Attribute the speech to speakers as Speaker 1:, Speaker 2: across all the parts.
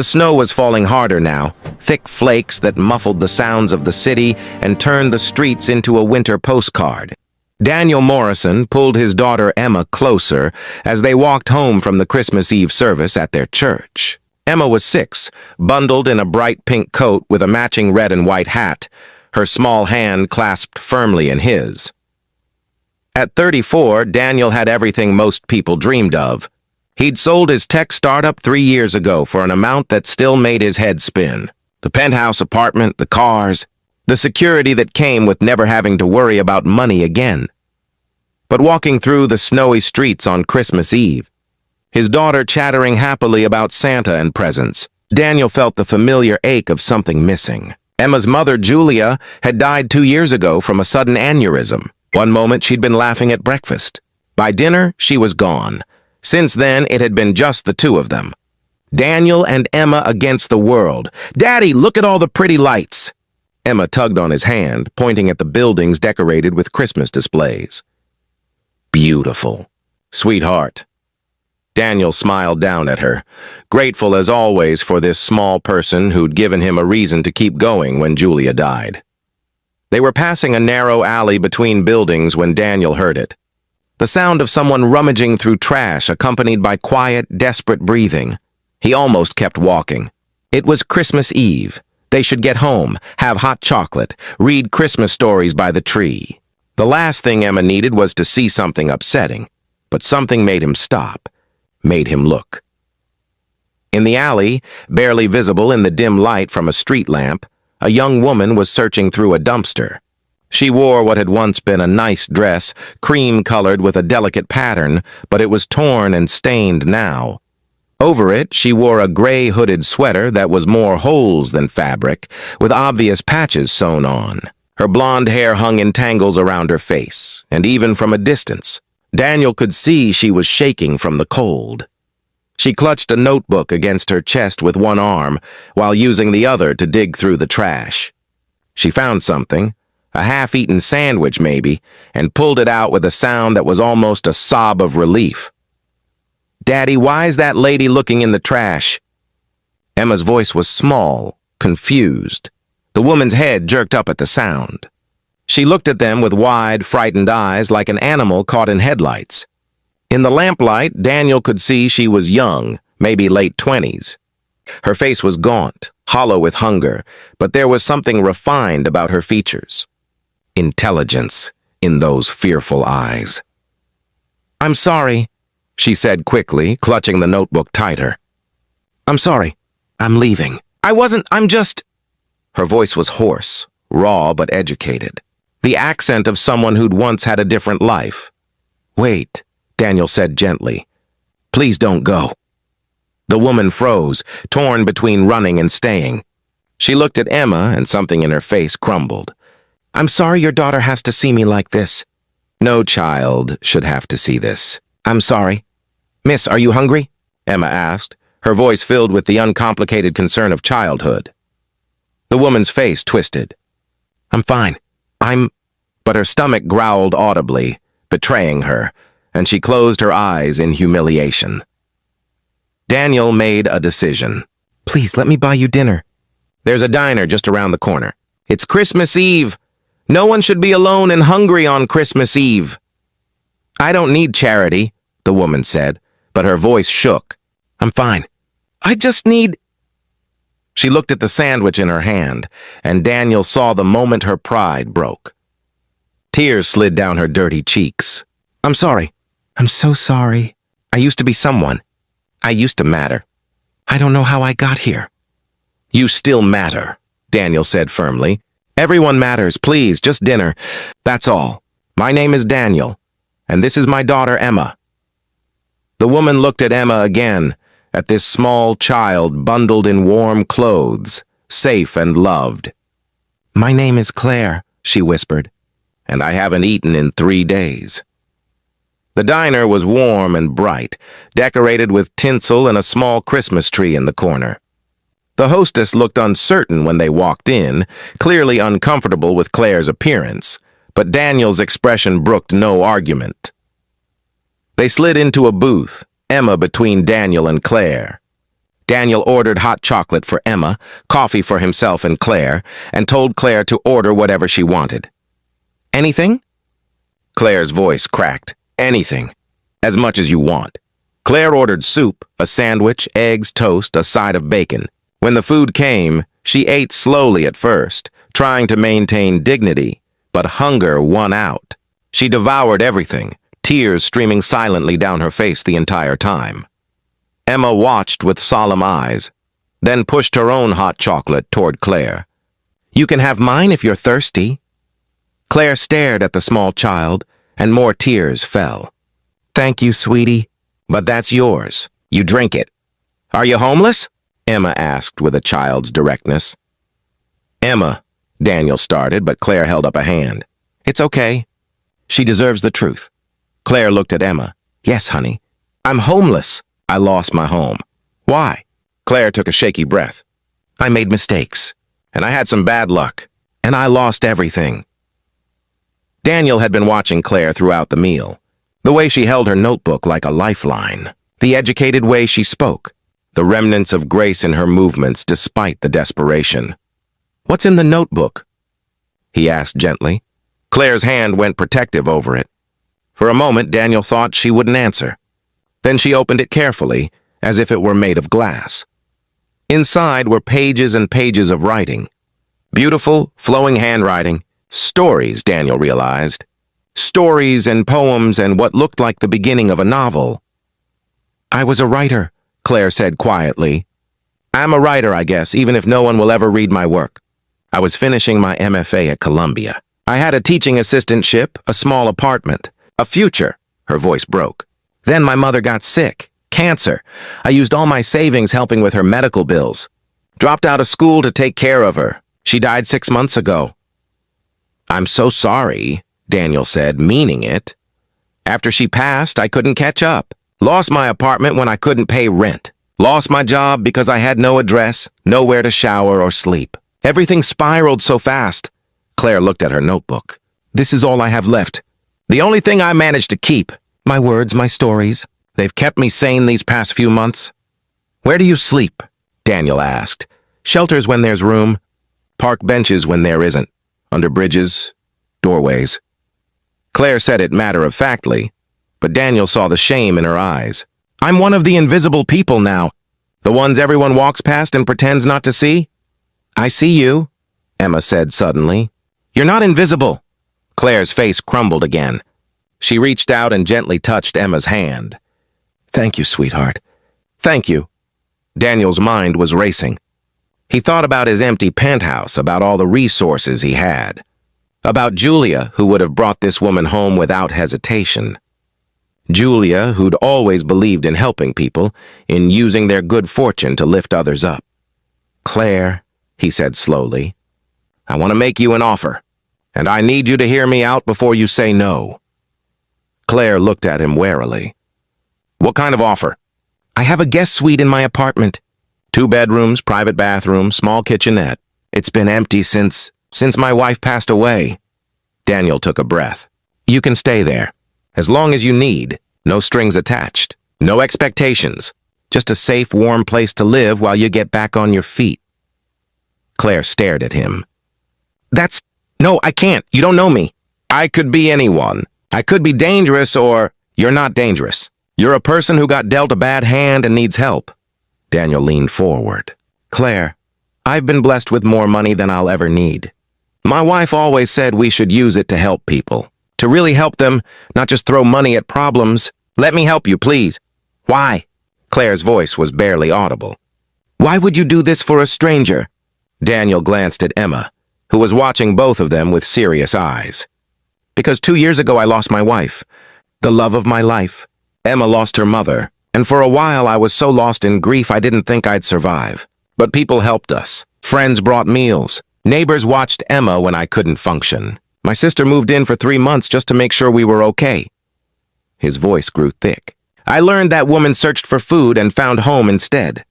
Speaker 1: The snow was falling harder now, thick flakes that muffled the sounds of the city and turned the streets into a winter postcard. Daniel Morrison pulled his daughter Emma closer as they walked home from the Christmas Eve service at their church. Emma was 6, bundled in a bright pink coat with a matching red and white hat, her small hand clasped firmly in his. At 34, Daniel had everything most people dreamed of. He'd sold his tech startup 3 years ago for an amount that still made his head spin. The penthouse apartment, the cars, the security that came with never having to worry about money again. But walking through the snowy streets on Christmas Eve, his daughter chattering happily about Santa and presents, Daniel felt the familiar ache of something missing. Emma's mother, Julia, had died 2 years ago from a sudden aneurysm. One moment she'd been laughing at breakfast. By dinner, she was gone. Since then, it had been just the two of them. Daniel and Emma against the world. "Daddy, look at all the pretty lights!" Emma tugged on his hand, pointing at the buildings decorated with Christmas displays. "Beautiful. Sweetheart." Daniel smiled down at her, grateful as always for this small person who'd given him a reason to keep going when Julia died. They were passing a narrow alley between buildings when Daniel heard it. The sound of someone rummaging through trash accompanied by quiet, desperate breathing. He almost kept walking. It was Christmas Eve. They should get home, have hot chocolate, read Christmas stories by the tree. The last thing Emma needed was to see something upsetting, but something made him stop. Made him look. In the alley, barely visible in the dim light from a street lamp, a young woman was searching through a dumpster. She wore what had once been a nice dress, cream-colored with a delicate pattern, but it was torn and stained now. Over it, she wore a gray hooded sweater that was more holes than fabric, with obvious patches sewn on. Her blonde hair hung in tangles around her face, and even from a distance, Daniel could see she was shaking from the cold. She clutched a notebook against her chest with one arm, while using the other to dig through the trash. She found something, a half-eaten sandwich maybe, and pulled it out with a sound that was almost a sob of relief. "Daddy, why's that lady looking in the trash?" Emma's voice was small, confused. The woman's head jerked up at the sound. She looked at them with wide, frightened eyes like an animal caught in headlights. In the lamplight, Daniel could see she was young, maybe late 20s. Her face was gaunt, hollow with hunger, but there was something refined about her features. Intelligence in those fearful eyes. "I'm sorry," she said quickly, clutching the notebook tighter. "I'm sorry. I'm leaving. I'm just—" Her voice was hoarse, raw but educated. The accent of someone who'd once had a different life. "Wait," Daniel said gently. "Please don't go." The woman froze, torn between running and staying. She looked at Emma, and something in her face crumbled. "I'm sorry your daughter has to see me like this." "No child should have to see this. I'm sorry." "Miss, are you hungry?" Emma asked, her voice filled with the uncomplicated concern of childhood. The woman's face twisted. "I'm fine. But her stomach growled audibly, betraying her, and she closed her eyes in humiliation. Daniel made a decision. "Please, let me buy you dinner." "There's a diner just around the corner. It's Christmas Eve. No one should be alone and hungry on Christmas Eve." "I don't need charity," the woman said, but her voice shook. "I'm fine. I just need—" She looked at the sandwich in her hand, and Daniel saw the moment her pride broke. Tears slid down her dirty cheeks. "I'm sorry. I'm so sorry. I used to be someone. I used to matter. I don't know how I got here." "You still matter," Daniel said firmly. "Everyone matters, please, just dinner. That's all. My name is Daniel, and this is my daughter Emma." The woman looked at Emma again, at this small child bundled in warm clothes, safe and loved. "My name is Claire," she whispered, "and I haven't eaten in 3 days." The diner was warm and bright, decorated with tinsel and a small Christmas tree in the corner. The hostess looked uncertain when they walked in, clearly uncomfortable with Claire's appearance, but Daniel's expression brooked no argument. They slid into a booth, Emma between Daniel and Claire. Daniel ordered hot chocolate for Emma, coffee for himself and Claire, and told Claire to order whatever she wanted. Anything? Claire's voice cracked. Anything. As much as you want. Claire ordered soup, a sandwich, eggs, toast, a side of bacon. When the food came, she ate slowly at first, trying to maintain dignity, but hunger won out. She devoured everything, tears streaming silently down her face the entire time. Emma watched with solemn eyes, then pushed her own hot chocolate toward Claire. You can have mine if you're thirsty. Claire stared at the small child, and more tears fell. Thank you, sweetie, but that's yours. You drink it. Are you homeless? Emma asked with a child's directness. Emma, Daniel started, but Claire held up a hand. It's okay. She deserves the truth. Claire looked at Emma. Yes, honey. I'm homeless. I lost my home. Why? Claire took a shaky breath. I made mistakes, and I had some bad luck, and I lost everything. Daniel had been watching Claire throughout the meal. The way she held her notebook like a lifeline. The educated way she spoke. The remnants of grace in her movements despite the desperation. What's in the notebook? He asked gently. Claire's hand went protective over it. For a moment, Daniel thought she wouldn't answer. Then she opened it carefully, as if it were made of glass. Inside were pages and pages of writing. Beautiful, flowing handwriting. Stories, Daniel realized. Stories and poems and what looked like the beginning of a novel. I was a writer, Claire said quietly. I'm a writer, I guess, even if no one will ever read my work. I was finishing my MFA at Columbia. I had a teaching assistantship, a small apartment, a future. Her voice broke. Then my mother got sick. Cancer. I used all my savings helping with her medical bills. Dropped out of school to take care of her. She died 6 months ago. I'm so sorry, Daniel said, meaning it. After she passed, I couldn't catch up. Lost my apartment when I couldn't pay rent. Lost my job because I had no address, nowhere to shower or sleep. Everything spiraled so fast. Claire looked at her notebook. This is all I have left. The only thing I managed to keep. My words, my stories. They've kept me sane these past few months. Where do you sleep? Daniel asked. Shelters when there's room. Park benches when there isn't. Under bridges. Doorways. Claire said it matter-of-factly, but Daniel saw the shame in her eyes. I'm one of the invisible people now. The ones everyone walks past and pretends not to see? I see you, Emma said suddenly. You're not invisible. Claire's face crumbled again. She reached out and gently touched Emma's hand. Thank you, sweetheart. Thank you. Daniel's mind was racing. He thought about his empty penthouse, about all the resources he had. About Julia, who would have brought this woman home without hesitation. Julia, who'd always believed in helping people, in using their good fortune to lift others up. Claire, he said slowly, I want to make you an offer, and I need you to hear me out before you say no. Claire looked at him warily. What kind of offer? I have a guest suite in my apartment. 2 bedrooms, private bathroom, small kitchenette. It's been empty since my wife passed away. Daniel took a breath. You can stay there. As long as you need. No strings attached. No expectations. Just a safe, warm place to live while you get back on your feet. Claire stared at him. No, I can't. You don't know me. I could be anyone. I could be dangerous or you're not dangerous. You're a person who got dealt a bad hand and needs help. Daniel leaned forward. Claire, I've been blessed with more money than I'll ever need. My wife always said we should use it to help people. To really help them, not just throw money at problems. Let me help you, please. Why? Claire's voice was barely audible. Why would you do this for a stranger? Daniel glanced at Emma, who was watching both of them with serious eyes. Because 2 years ago I lost my wife, the love of my life. Emma lost her mother, and for a while I was so lost in grief I didn't think I'd survive. But people helped us. Friends brought meals. Neighbors watched Emma when I couldn't function. My sister moved in for 3 months just to make sure we were okay. His voice grew thick. I learned that woman searched for food and found home instead.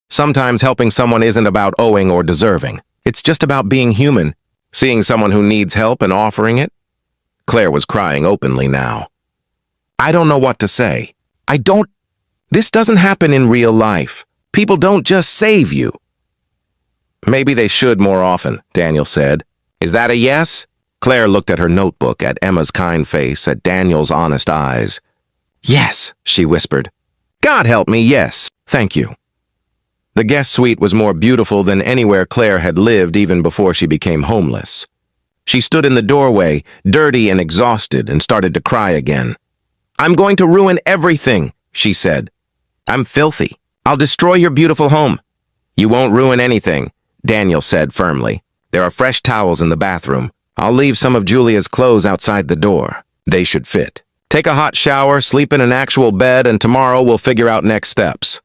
Speaker 1: Sometimes helping someone isn't about owing or deserving. It's just about being human, seeing someone who needs help and offering it. Claire was crying openly now. I don't know what to say. This doesn't happen in real life. People don't just save you. Maybe they should more often, Daniel said. Is that a yes? Claire looked at her notebook, at Emma's kind face, at Daniel's honest eyes. Yes, she whispered. God help me, yes, thank you. The guest suite was more beautiful than anywhere Claire had lived even before she became homeless. She stood in the doorway, dirty and exhausted, and started to cry again. I'm going to ruin everything, she said. I'm filthy. I'll destroy your beautiful home. You won't ruin anything, Daniel said firmly. There are fresh towels in the bathroom. I'll leave some of Julia's clothes outside the door. They should fit. Take a hot shower, sleep in an actual bed, and tomorrow we'll figure out next steps.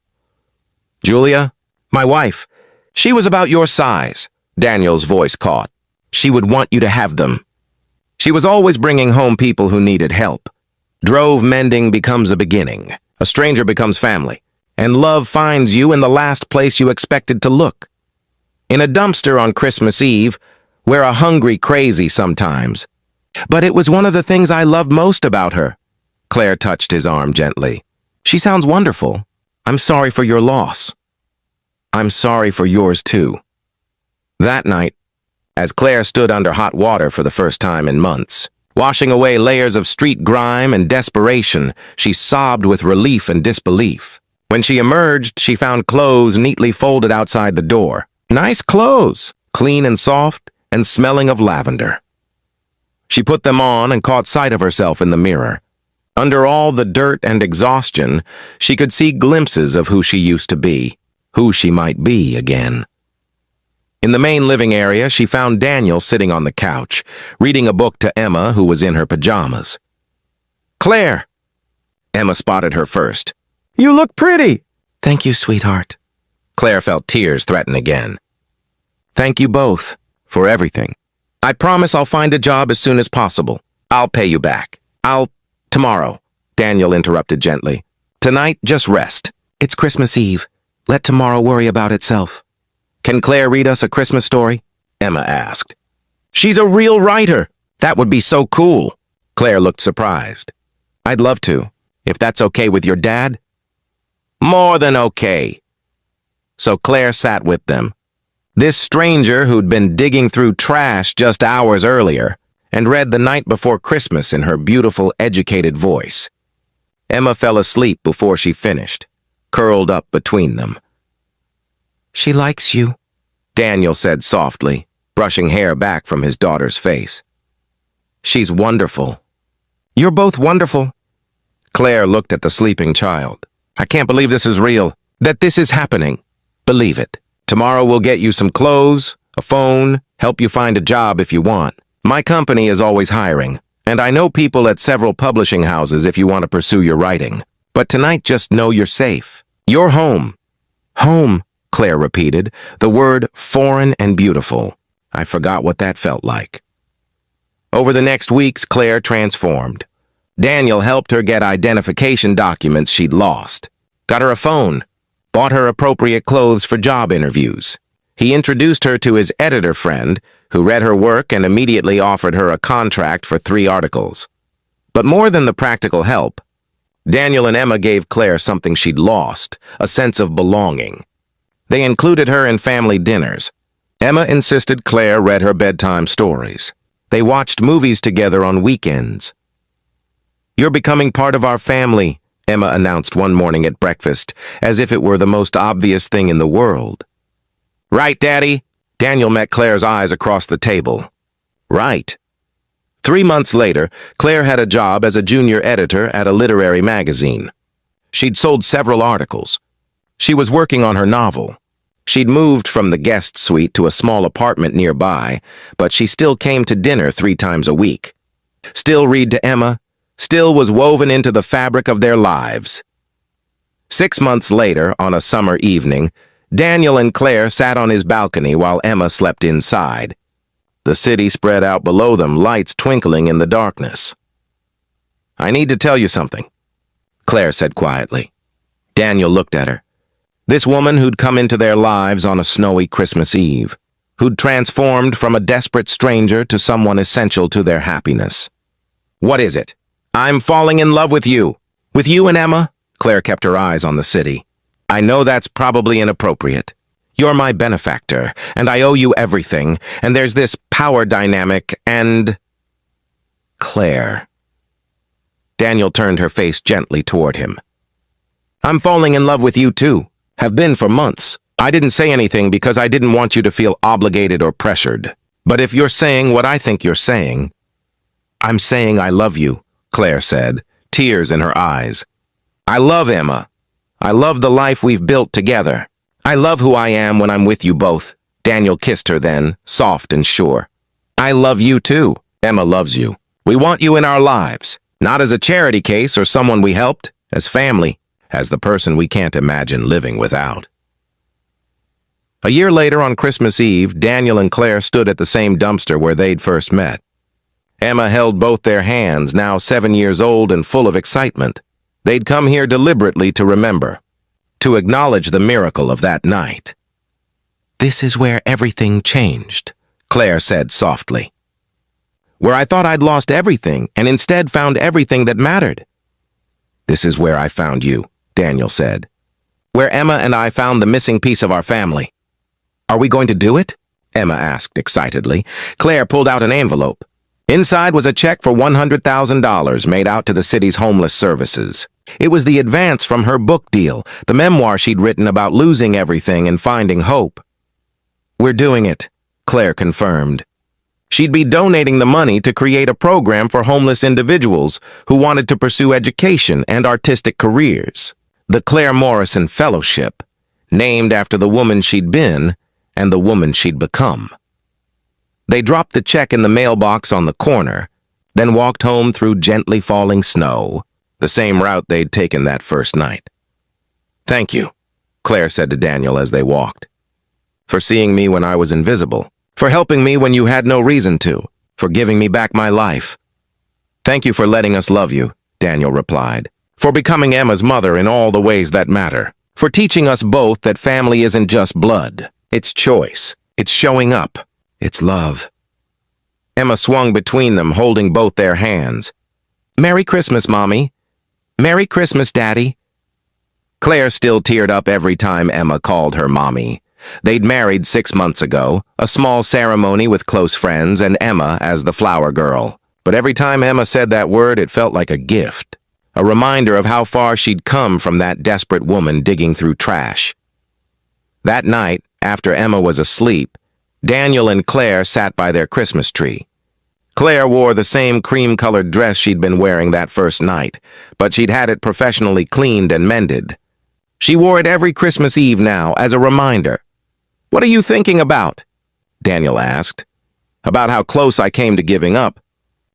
Speaker 1: Julia, my wife, she was about your size, Daniel's voice caught. She would want you to have them. She was always bringing home people who needed help. Drove mending becomes a beginning. A stranger becomes family. And love finds you in the last place you expected to look. In a dumpster on Christmas Eve, we're a hungry crazy sometimes. But it was one of the things I loved most about her. Claire touched his arm gently. She sounds wonderful. I'm sorry for your loss. I'm sorry for yours too. That night, as Claire stood under hot water for the first time in months, washing away layers of street grime and desperation, she sobbed with relief and disbelief. When she emerged, she found clothes neatly folded outside the door. Nice clothes, clean and soft, and smelling of lavender. She put them on and caught sight of herself in the mirror. Under all the dirt and exhaustion, she could see glimpses of who she used to be, who she might be again. In the main living area, she found Daniel sitting on the couch, reading a book to Emma, who was in her pajamas. Claire! Emma spotted her first. You look pretty! Thank you, sweetheart. Claire felt tears threaten again. Thank you both, for everything. I promise I'll find a job as soon as possible. I'll pay you back. Tomorrow, Daniel interrupted gently. Tonight, just rest. It's Christmas Eve. Let tomorrow worry about itself. Can Claire read us a Christmas story? Emma asked. She's a real writer. That would be so cool. Claire looked surprised. I'd love to, if that's okay with your dad. More than okay. So Claire sat with them. This stranger who'd been digging through trash just hours earlier and read The Night Before Christmas in her beautiful, educated voice. Emma fell asleep before she finished, curled up between them. She likes you, Daniel said softly, brushing hair back from his daughter's face. She's wonderful. You're both wonderful. Claire looked at the sleeping child. I can't believe this is real, that this is happening. Believe it. Tomorrow we'll get you some clothes, a phone, help you find a job if you want. My company is always hiring, and I know people at several publishing houses if you want to pursue your writing. But tonight just know you're safe. You're home. Home, Claire repeated, the word foreign and beautiful. I forgot what that felt like. Over the next weeks, Claire transformed. Daniel helped her get identification documents she'd lost, got her a phone, bought her appropriate clothes for job interviews. He introduced her to his editor friend, who read her work and immediately offered her a contract for 3 articles. But more than the practical help, Daniel and Emma gave Claire something she'd lost, a sense of belonging. They included her in family dinners. Emma insisted Claire read her bedtime stories. They watched movies together on weekends. You're becoming part of our family, Emma announced one morning at breakfast, as if it were the most obvious thing in the world. Right, Daddy? Daniel met Claire's eyes across the table. Right. 3 months later, Claire had a job as a junior editor at a literary magazine. She'd sold several articles. She was working on her novel. She'd moved from the guest suite to a small apartment nearby, but she still came to dinner 3 times a week. Still read to Emma, still was woven into the fabric of their lives. 6 months later, on a summer evening, Daniel and Claire sat on his balcony while Emma slept inside. The city spread out below them, lights twinkling in the darkness. I need to tell you something, Claire said quietly. Daniel looked at her. This woman who'd come into their lives on a snowy Christmas Eve, who'd transformed from a desperate stranger to someone essential to their happiness. What is it? I'm falling in love with you. With you and Emma? Claire kept her eyes on the city. I know that's probably inappropriate. You're my benefactor, and I owe you everything, and there's this power dynamic, and... Claire. Daniel turned her face gently toward him. I'm falling in love with you too. Have been for months. I didn't say anything because I didn't want you to feel obligated or pressured. But if you're saying what I think you're saying... I'm saying I love you, Claire said, tears in her eyes. I love Emma. I love the life we've built together. I love who I am when I'm with you both. Daniel kissed her then, soft and sure. I love you too. Emma loves you. We want you in our lives, not as a charity case or someone we helped, as family, as the person we can't imagine living without. A year later on Christmas Eve, Daniel and Claire stood at the same dumpster where they'd first met. Emma held both their hands, now 7 years old and full of excitement. They'd come here deliberately to remember, to acknowledge the miracle of that night. This is where everything changed, Claire said softly. Where I thought I'd lost everything and instead found everything that mattered. This is where I found you, Daniel said. Where Emma and I found the missing piece of our family. Are we going to do it? Emma asked excitedly. Claire pulled out an envelope. Inside was a check for $100,000 made out to the city's homeless services. It was the advance from her book deal, the memoir she'd written about losing everything and finding hope. We're doing it, Claire confirmed. She'd be donating the money to create a program for homeless individuals who wanted to pursue education and artistic careers. The Claire Morrison Fellowship, named after the woman she'd been and the woman she'd become. They dropped the check in the mailbox on the corner, then walked home through gently falling snow, the same route they'd taken that first night. Thank you, Claire said to Daniel as they walked. For seeing me when I was invisible, for helping me when you had no reason to, for giving me back my life. Thank you for letting us love you, Daniel replied, for becoming Emma's mother in all the ways that matter, for teaching us both that family isn't just blood, it's choice, it's showing up. It's love. Emma swung between them, holding both their hands. Merry Christmas, Mommy. Merry Christmas, Daddy. Claire still teared up every time Emma called her Mommy. They'd married 6 months ago, a small ceremony with close friends and Emma as the flower girl. But every time Emma said that word, it felt like a gift, a reminder of how far she'd come from that desperate woman digging through trash. That night, after Emma was asleep, Daniel and Claire sat by their Christmas tree. Claire wore the same cream-colored dress she'd been wearing that first night, but she'd had it professionally cleaned and mended. She wore it every Christmas Eve now as a reminder. What are you thinking about? Daniel asked. About how close I came to giving up.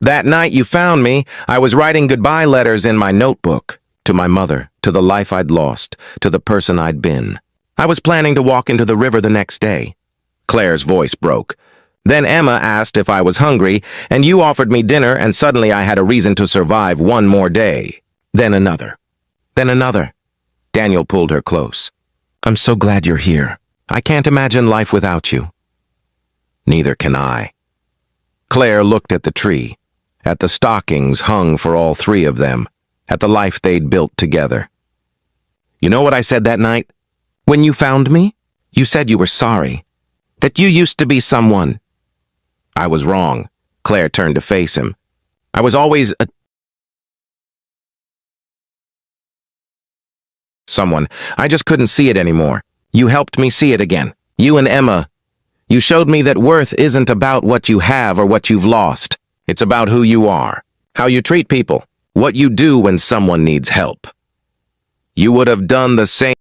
Speaker 1: That night you found me, I was writing goodbye letters in my notebook. To my mother, to the life I'd lost, to the person I'd been. I was planning to walk into the river the next day. Claire's voice broke. Then Emma asked if I was hungry, and you offered me dinner, and suddenly I had a reason to survive one more day. Then another. Then another. Daniel pulled her close. I'm so glad you're here. I can't imagine life without you. Neither can I. Claire looked at the tree, at the stockings hung for all three of them, at the life they'd built together. You know what I said that night? When you found me, you said you were sorry. That you used to be someone. I was wrong. Claire turned to face him. I was always someone. I just couldn't see it anymore. You helped me see it again. You and Emma. You showed me that worth isn't about what you have or what you've lost. It's about who you are, how you treat people, what you do when someone needs help. You would have done the same.